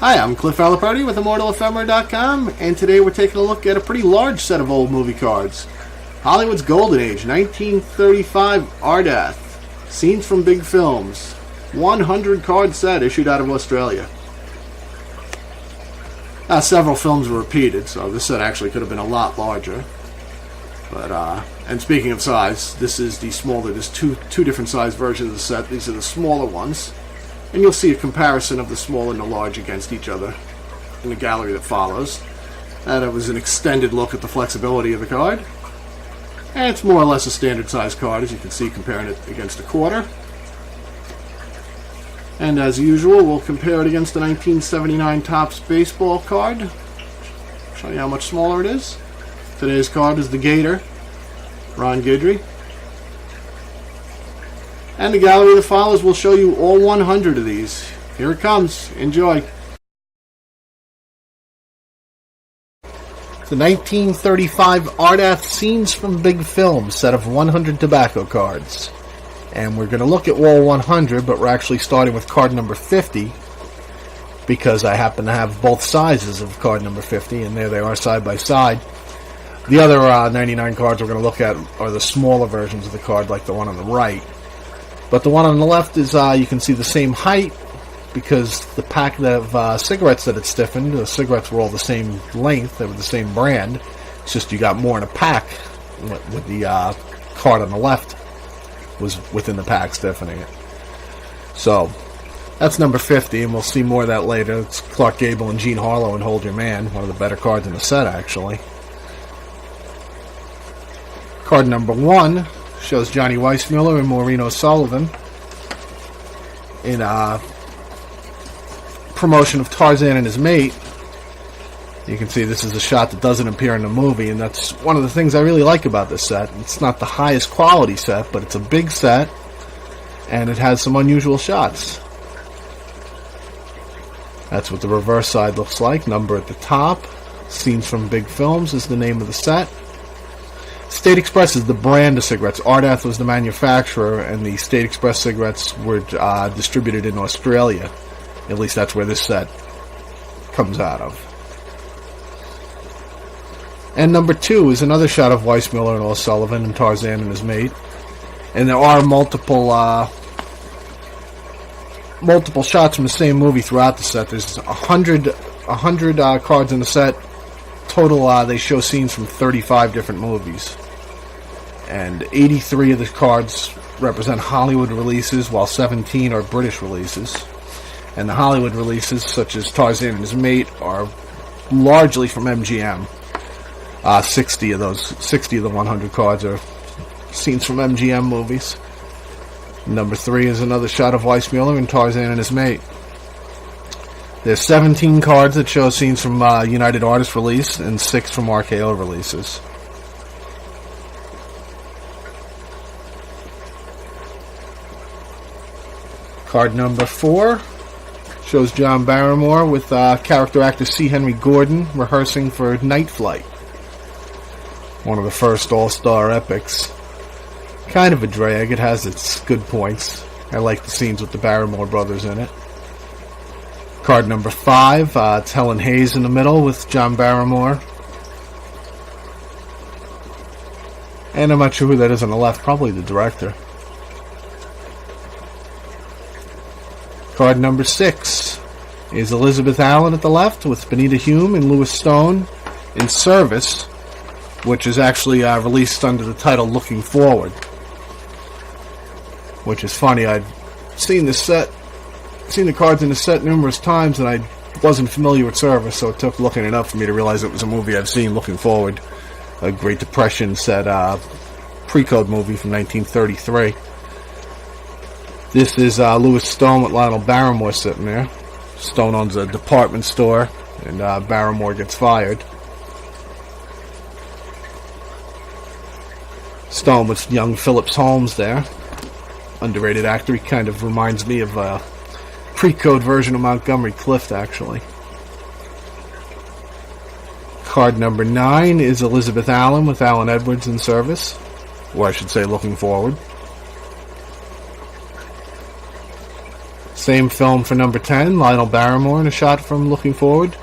Hi, I'm Cliff Aliparty with ImmortalEphemera.com, and today we're taking a look at a pretty large set of old movie cards. Hollywood's Golden Age, 1935 Ardath. Scenes from big films. 100 card set issued out of Australia. Several films were repeated, so this set actually could have been a lot larger. But, and speaking of size, this is the smaller. There's two different size versions of the set. These are the smaller ones. And you'll see a comparison of the small and the large against each other in the gallery that follows. And it was an extended look at the flexibility of the card. And it's more or less a standard size card, as you can see, comparing it against a quarter. And as usual, we'll compare it against the 1979 Topps baseball card. Show you how much smaller it is. Today's card is the Gator, Ron Guidry. And the gallery that follows will show you all 100 of these. Here it comes. Enjoy. The 1935 Ardath Scenes from Big Films set of 100 tobacco cards. And we're going to look at wall 100, but we're actually starting with card number 50 because I happen to have both sizes of card number 50, and there they are side by side. The other 99 cards we're going to look at are the smaller versions of the card, like the one on the right. But the one on the left is, you can see the same height because the pack of cigarettes that it stiffened, the cigarettes were all the same length, they were the same brand. It's just you got more in a pack with the card on the left was within the pack stiffening it. So, that's number 50, and we'll see more of that later. It's Clark Gable and Gene Harlow and Hold Your Man, one of the better cards in the set, actually. Card number 1 shows Johnny Weissmuller and Maureen O'Sullivan in a promotion of Tarzan and His Mate. You can see this is a shot that doesn't appear in the movie, and that's one of the things I really like about this set. It's not the highest quality set, but it's a big set, and it has some unusual shots. That's what the reverse side looks like. Number at the top. Scenes from Big Films is the name of the set. State Express is the brand of cigarettes. Ardath was the manufacturer, and the State Express cigarettes were distributed in Australia. At least that's where this set comes out of. And number 2 is another shot of Weissmuller and O'Sullivan and Tarzan and His Mate. And there are multiple shots from the same movie throughout the set. There's 100 cards in the set. Total, they show scenes from 35 different movies. And 83 of the cards represent Hollywood releases, while 17 are British releases. And the Hollywood releases, such as Tarzan and His Mate, are largely from MGM. 60 of the 100 cards are scenes from MGM movies. Number 3 is another shot of Weissmuller and Tarzan and His Mate. There's 17 cards that show scenes from United Artists release and 6 from RKO releases. Card number 4 shows John Barrymore with character actor C. Henry Gordon rehearsing for Night Flight, one of the first all-star epics. Kind of a drag. It has its good points. I like the scenes with the Barrymore brothers in it. Card number 5, it's Helen Hayes in the middle with John Barrymore. And I'm not sure who that is on the left, probably the director. Card number 6 is Elizabeth Allen at the left with Benita Hume and Louis Stone in Service, which is actually released under the title Looking Forward. Which is funny, I'd seen the cards in the set numerous times, and I wasn't familiar with Service, so it took looking it up for me to realize it was a movie I've seen, Looking Forward, a Great Depression set pre-code movie from 1933. This is Louis Stone with Lionel Barrymore sitting there. Stone owns a department store, and Barrymore gets fired. Stone with young Phillips Holmes there. Underrated actor. He kind of reminds me of a pre-code version of Montgomery Clift, actually. Card number 9 is Elizabeth Allen with Alan Edwards in Service. Or I should say Looking Forward. Same film for number 10, Lionel Barrymore in a shot from Looking Forward.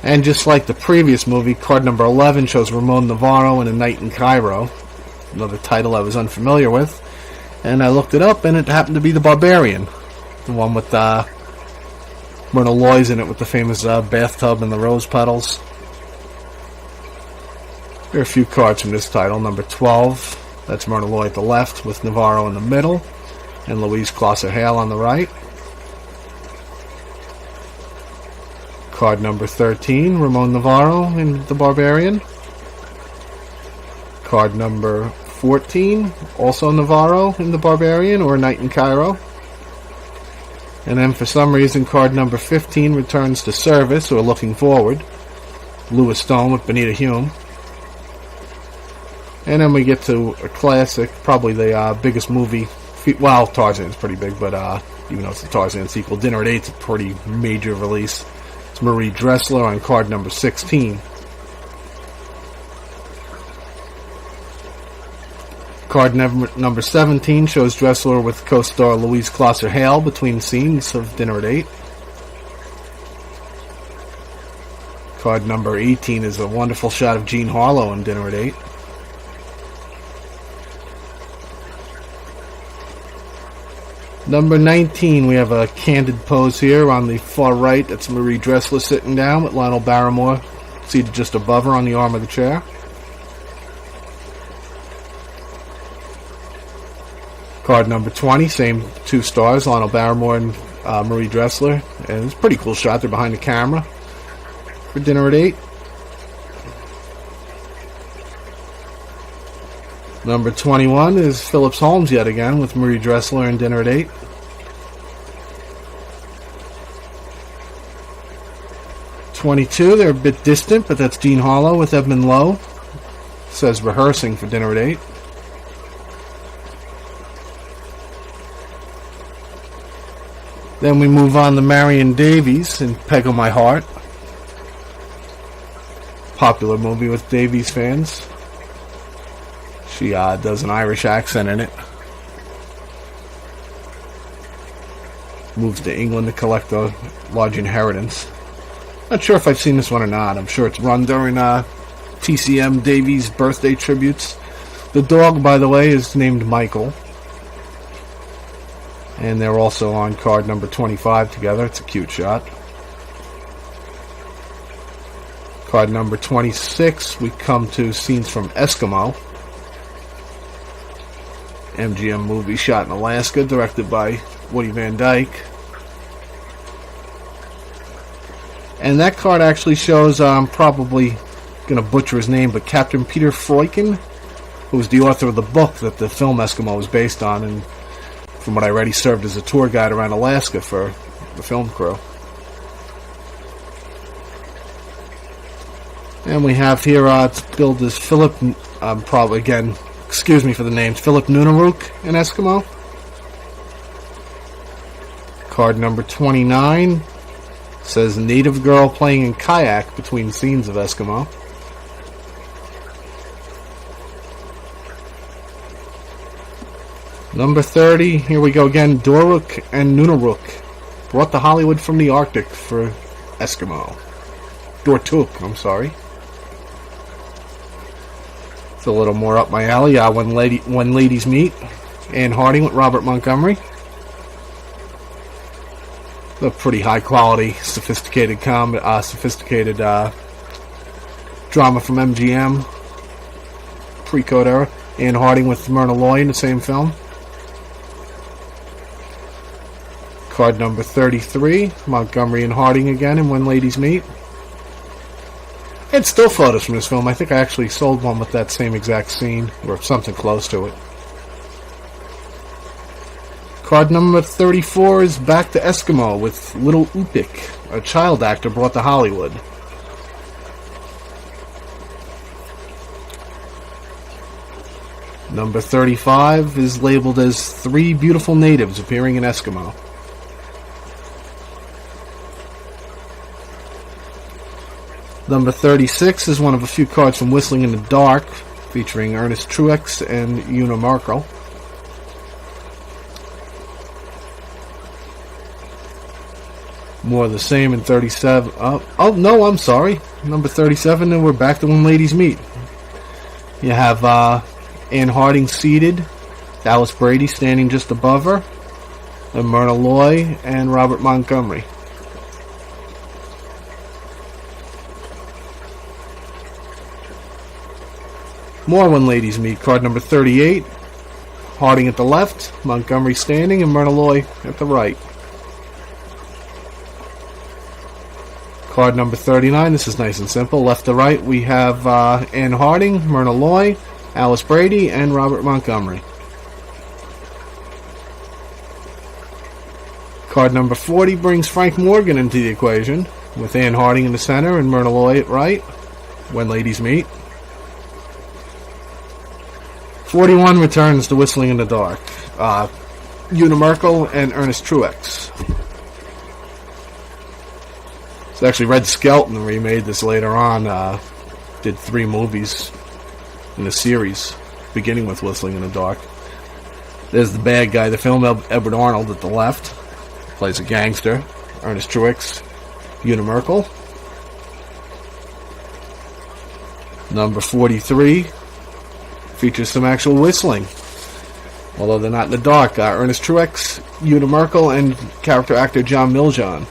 And just like the previous movie, card number 11 shows Ramon Navarro in A Night in Cairo. Another title I was unfamiliar with. And I looked it up, and it happened to be The Barbarian. The one with Myrna Loy's in it with the famous bathtub and the rose petals. There are a few cards from this title. Number 12, that's Myrna Loy at the left with Navarro in the middle and Louise Closser-Hale on the right. Card number 13, Ramon Navarro in The Barbarian. Card number 14, also Navarro in The Barbarian or A Night in Cairo. And then for some reason card number 15 returns to service or Looking Forward. Lewis Stone with Benita Hume. And then we get to a classic, probably the biggest movie. Well, Tarzan's pretty big, but even though it's the Tarzan sequel, Dinner at 8's a pretty major release. It's Marie Dressler on card number 16. Card number 17 shows Dressler with co-star Louise Closser-Hale between scenes of Dinner at 8. Card number 18 is a wonderful shot of Jean Harlow in Dinner at 8. Number 19, we have a candid pose here on the far right. That's Marie Dressler sitting down with Lionel Barrymore seated just above her on the arm of the chair. Card number 20, same two stars, Lionel Barrymore and Marie Dressler. And it's a pretty cool shot. They're behind the camera for Dinner at 8. Number 21 is Phillips Holmes yet again with Marie Dressler and Dinner at 8. '22, they're a bit distant, but that's Jean Harlow with Edmund Lowe. Says rehearsing for Dinner at 8. Then we move on to Marion Davies in Peg of My Heart. Popular movie with Davies fans. She does an Irish accent in it. Moves to England to collect a large inheritance. Not sure if I've seen this one or not. I'm sure it's run during TCM Davies birthday tributes. The dog, by the way, is named Michael. And they're also on card number 25 together. It's a cute shot. Card number 26, we come to scenes from Eskimo. MGM movie shot in Alaska, directed by Woody Van Dyke. And that card actually shows, I'm probably going to butcher his name, but Captain Peter Freuchen, who was the author of the book that the film Eskimo was based on, and from what I read, he served as a tour guide around Alaska for the film crew. And we have here, it's billed as Philip, probably, again, excuse me for the names, Philip Nunaruk in Eskimo. Card number 29 says Native Girl playing in kayak between scenes of Eskimo. Number 30, here we go again, Doruk and Nunaruk brought to Hollywood from the Arctic for Eskimo. Dortuk, I'm sorry. It's a little more up my alley. When Ladies Meet, Anne Harding with Robert Montgomery. A pretty high quality, sophisticated drama from MGM, pre-code era. Anne Harding with Myrna Loy in the same film. Card number 33, Montgomery and Harding again in When Ladies Meet. And still photos from this film. I think I actually sold one with that same exact scene, or something close to it. Card number 34 is Back to Eskimo with Little Upik, a child actor brought to Hollywood. Number 35 is labeled as Three Beautiful Natives appearing in Eskimo. Number 36 is one of a few cards from Whistling in the Dark, featuring Ernest Truex and Una Markle. More of the same in 37. Oh no, I'm sorry. Number 37, and we're back to When Ladies Meet. You have Anne Harding seated, Alice Brady standing just above her, and Myrna Loy and Robert Montgomery. More When Ladies Meet. Card number 38, Harding at the left, Montgomery standing, and Myrna Loy at the right. Card number 39, this is nice and simple. Left to right, we have Anne Harding, Myrna Loy, Alice Brady, and Robert Montgomery. Card number 40 brings Frank Morgan into the equation, with Anne Harding in the center and Myrna Loy at right, When Ladies Meet. 41 returns to Whistling in the Dark. Una Markle and Ernest Truex. It's actually Red Skelton remade this later on. Did 3 movies in the series, beginning with Whistling in the Dark. There's the bad guy, the film, Edward Arnold at the left. Plays a gangster. Ernest Truex, Una Markle. Number 43 features some actual whistling, although they're not in the dark. Ernest Truex, Una Markle, and character actor John Miljon.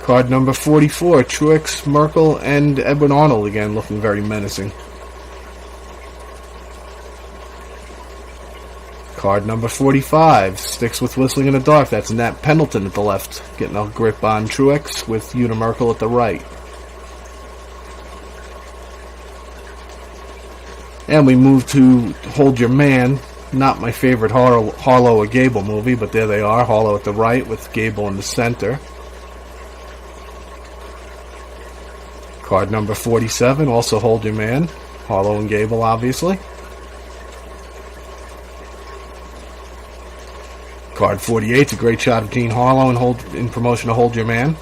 Card number 44, Truex, Markle, and Edward Arnold again, looking very menacing. Card number 45 sticks with Whistling in the Dark. That's Nat Pendleton at the left, getting a grip on Truex with Una Markle at the right. And we move to Hold Your Man. Not my favorite Harlow or Gable movie, but there they are. Harlow at the right with Gable in the center. Card number 47, also Hold Your Man. Harlow and Gable, obviously. Card 48 is a great shot of Jean Harlow in promotion to Hold Your Man.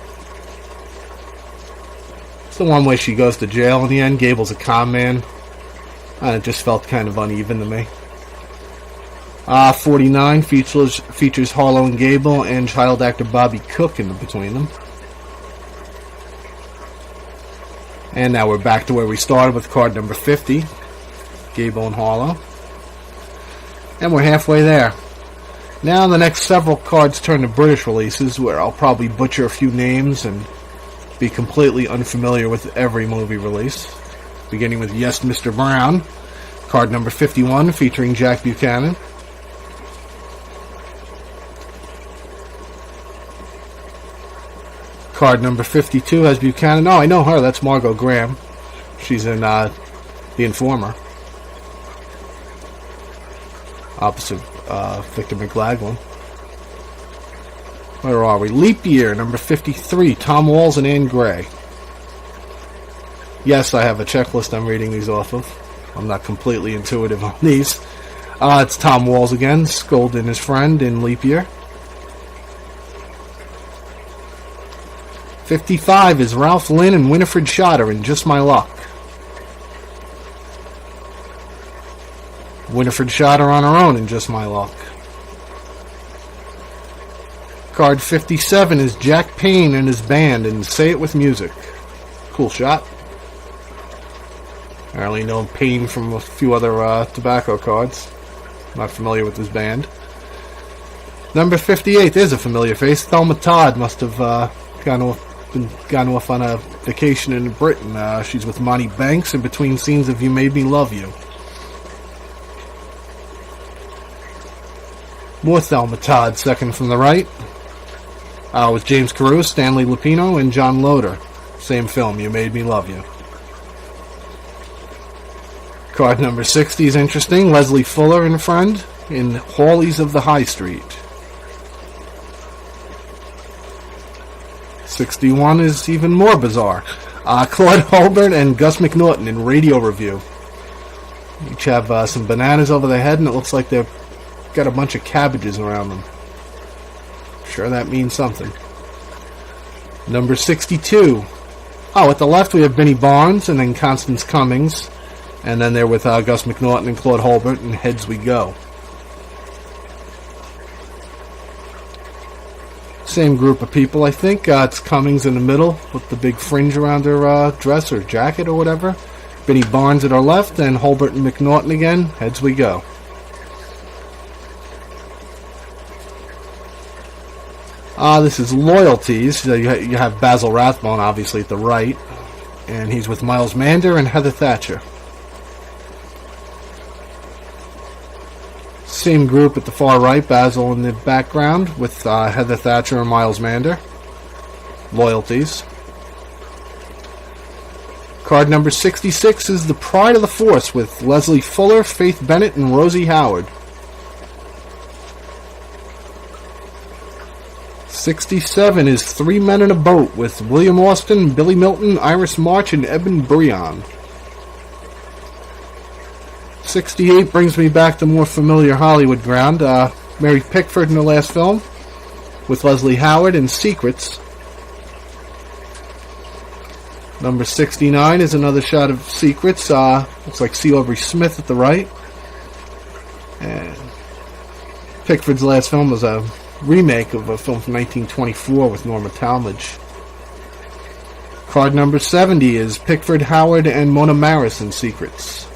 It's the one where she goes to jail in the end. Gable's a con man. And it just felt kind of uneven to me. 49 features Harlow and Gable and child actor Bobby Cook in between them. And now we're back to where we started with card number 50, Gable and Harlow. And we're halfway there. Now the next several cards turn to British releases, where I'll probably butcher a few names and be completely unfamiliar with every movie release. Beginning with Yes, Mr. Brown, card number 51, featuring Jack Buchanan. Card number 52 has Buchanan. Oh, I know her. That's Margot Graham. She's in The Informer. Opposite Victor McLaglen. Where are we? Leap Year, number 53, Tom Walls and Anne Gray. Yes, I have a checklist I'm reading these off of. I'm not completely intuitive on these. It's Tom Walls again, scolding his friend in Leap Year. 55 is Ralph Lynn and Winifred Schotter in Just My Luck. Winifred Schotter on her own in Just My Luck. Card 57 is Jack Payne and his band in Say It With Music. Cool shot. I only know Payne from a few other tobacco cards. Not familiar with his band. Number 58, there's a familiar face. Thelma Todd must have gone off on a vacation in Britain. She's with Monty Banks in between scenes of You Made Me Love You. More Thelma Todd, second from the right. With James Carew, Stanley Lupino, and John Loder. Same film, You Made Me Love You. Card number 60 is interesting. Leslie Fuller and a friend in Hawleys of the High Street. 61 is even more bizarre. Claude Holbert and Gus McNaughton in Radio Review. Each have some bananas over their head, and it looks like they've got a bunch of cabbages around them. Sure, that means something. Number 62 Oh, at the left we have Benny Barnes and then Constance Cummings. And then they're with Gus McNaughton and Claude Holbert, and Heads We Go. Same group of people, I think. It's Cummings in the middle with the big fringe around her dress or jacket or whatever. Benny Barnes at our left, and Holbert and McNaughton again. Heads We Go. This is Loyalties. You have Basil Rathbone, obviously, at the right. And he's with Miles Mander and Heather Thatcher. Same group at the far right, Basil in the background, with Heather Thatcher and Miles Mander. Loyalties. Card number 66 is The Pride of the Force, with Leslie Fuller, Faith Bennett, and Rosie Howard. 67 is Three Men in a Boat, with William Austin, Billy Milton, Iris March, and Eben Breon. 68 brings me back to more familiar Hollywood ground. Mary Pickford in her last film, with Leslie Howard in Secrets. Number 69 is another shot of Secrets. Looks like C. Aubrey Smith at the right. And Pickford's last film was a remake of a film from 1924 with Norma Talmadge. Card number 70 is Pickford, Howard, and Mona Maris in Secrets.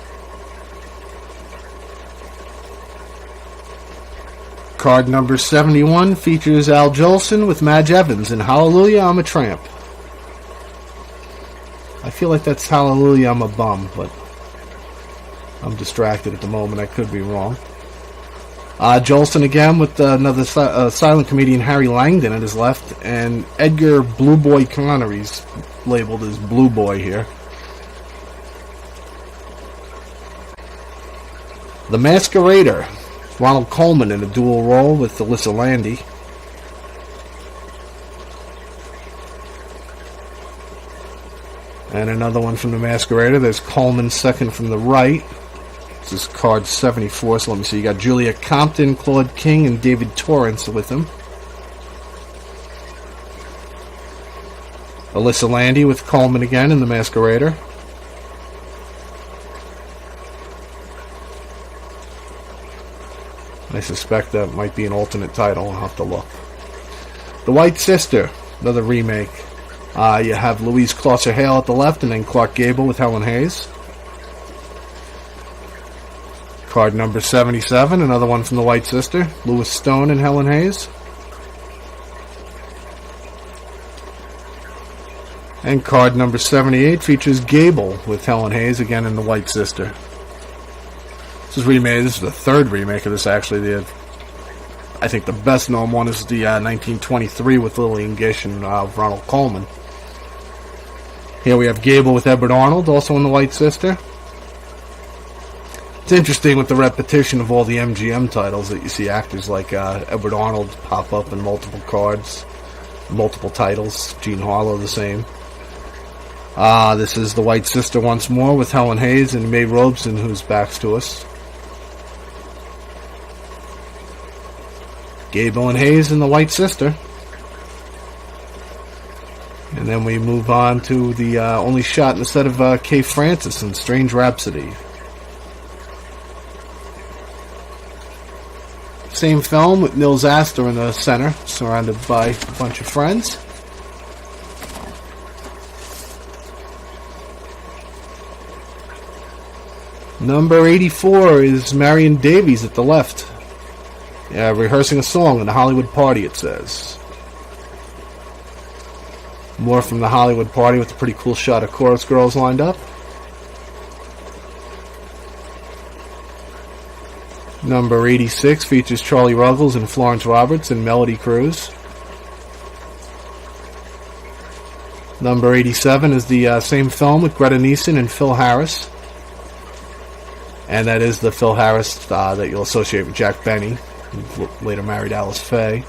Card number 71 features Al Jolson with Madge Evans in Hallelujah, I'm a Tramp. I feel like that's Hallelujah, I'm a Bum, but I'm distracted at the moment. I could be wrong. Jolson again with another silent comedian, Harry Langdon, at his left, and Edgar Blue Boy Connery's labeled as Blue Boy here. The Masquerader. Ronald Colman in a dual role with Alyssa Landy. And another one from The Masquerader. There's Coleman second from the right. This is card 74, so let me see. You got Julia Compton, Claude King, and David Torrance with him. Alyssa Landy with Coleman again in The Masquerader. I suspect that might be an alternate title. I'll have to look. The White Sister, another remake. You have Louise Closser Hale at the left, and then Clark Gable with Helen Hayes. Card number 77, another one from The White Sister. Louis Stone and Helen Hayes. And card number 78 features Gable with Helen Hayes, again in The White Sister. This is remade. This is the third remake of this, actually. I think the best known one is the 1923 with Lillian Gish and Ronald Colman. Here we have Gable with Edward Arnold, also in The White Sister. It's interesting with the repetition of all the MGM titles that you see actors like Edward Arnold pop up in multiple cards, multiple titles. Jean Harlow the same. This is The White Sister once more with Helen Hayes and Mae Robeson, who's back to us. Gable and Hayes in The White Sister. And then we move on to the only shot in the set of Kay Francis in Strange Rhapsody. Same film with Nils Astor in the center, surrounded by a bunch of friends. Number 84 is Marion Davies at the left. Rehearsing a song in a Hollywood party, it says. More from the Hollywood party with a pretty cool shot of chorus girls lined up. Number 86 features Charlie Ruggles and Florence Roberts and Melody Cruz. Number 87 is the same film with Greta Nielsen and Phil Harris. And that is the Phil Harris that you'll associate with Jack Benny, who later married Alice Faye.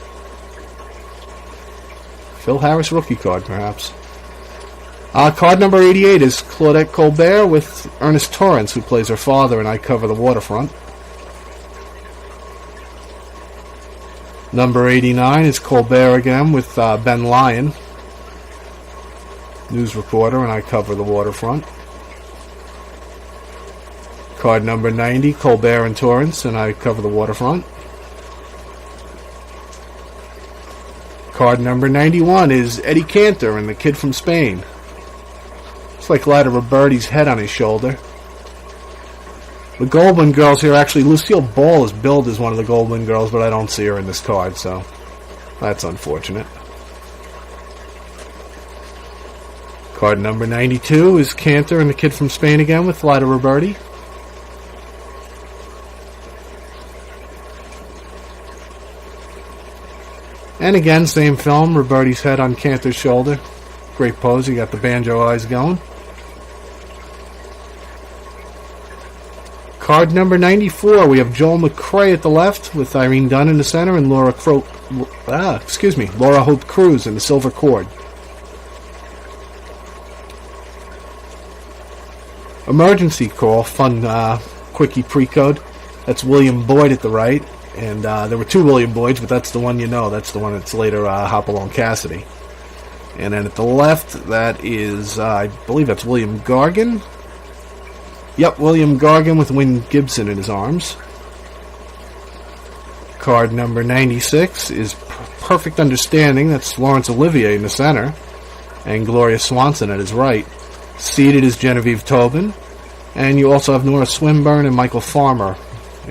Phil Harris rookie card, perhaps. Card number 88 is Claudette Colbert with Ernest Torrance, who plays her father in I Cover the Waterfront. Number 89 is Colbert again with Ben Lyon. news reporter, and I cover the waterfront. Card number 90, Colbert and Torrance, and I cover the waterfront. Card number 91 is Eddie Cantor and the Kid from Spain. It's like Lyda Roberti's head on his shoulder. The Goldwyn girls here, actually, Lucille Ball is billed as one of the Goldwyn girls, but I don't see her in this card, so that's unfortunate. Card number 92 is Cantor and the Kid from Spain again with Lyda Roberti. And again, same film, Roberti's head on Cantor's shoulder. Great pose, you got the banjo eyes going. Card number 94, we have Joel McCrea at the left with Irene Dunn in the center and Laura Hope Cruz in the silver cord. Emergency call, fun quickie pre-code. That's William Boyd at the right. And there were two William Boyds, but that's the one you know. That's the one that's later Hopalong Cassidy. And then at the left, that is, I believe that's William Gargan. Yep, William Gargan with Wynn Gibson in his arms. Card number 96 is Perfect Understanding. That's Laurence Olivier in the center. And Gloria Swanson at his right. Seated is Genevieve Tobin. And you also have Nora Swinburne and Michael Farmer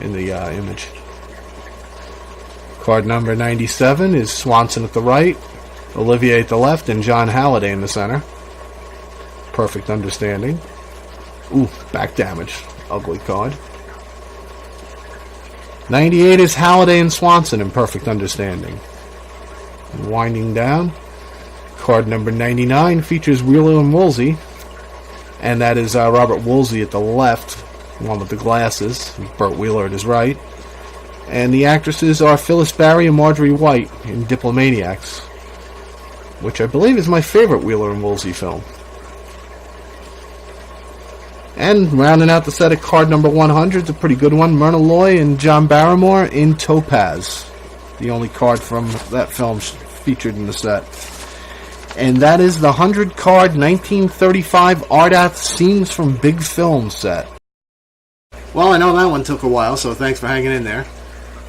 in the image. Card number 97 is Swanson at the right, Olivier at the left, and John Halliday in the center. Perfect Understanding. Ooh, back damage. Ugly card. 98 is Halliday and Swanson in Perfect Understanding. Winding down. Card number 99 features Wheeler and Woolsey. And that is Robert Woolsey at the left, the one with the glasses. Burt Wheeler at his right. And the actresses are Phyllis Barry and Marjorie White in Diplomaniacs, which I believe is my favorite Wheeler and Woolsey film. And rounding out the set of card number 100, a pretty good one, Myrna Loy and John Barrymore in Topaz. The only card from that film featured in the set. And that is the 100-card 1935 Ardath Scenes from Big Film set. Well, I know that one took a while, so thanks for hanging in there.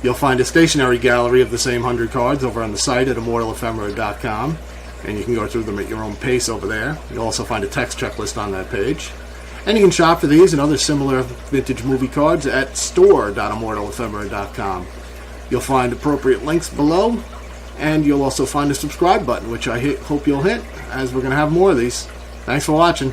You'll find a stationary gallery of the same 100 cards over on the site at immortalephemera.com, and you can go through them at your own pace over there. You'll also find a text checklist on that page. And you can shop for these and other similar vintage movie cards at store.immortalephemera.com. You'll find appropriate links below, and you'll also find a subscribe button, which I hope you'll hit, as we're going to have more of these. Thanks for watching.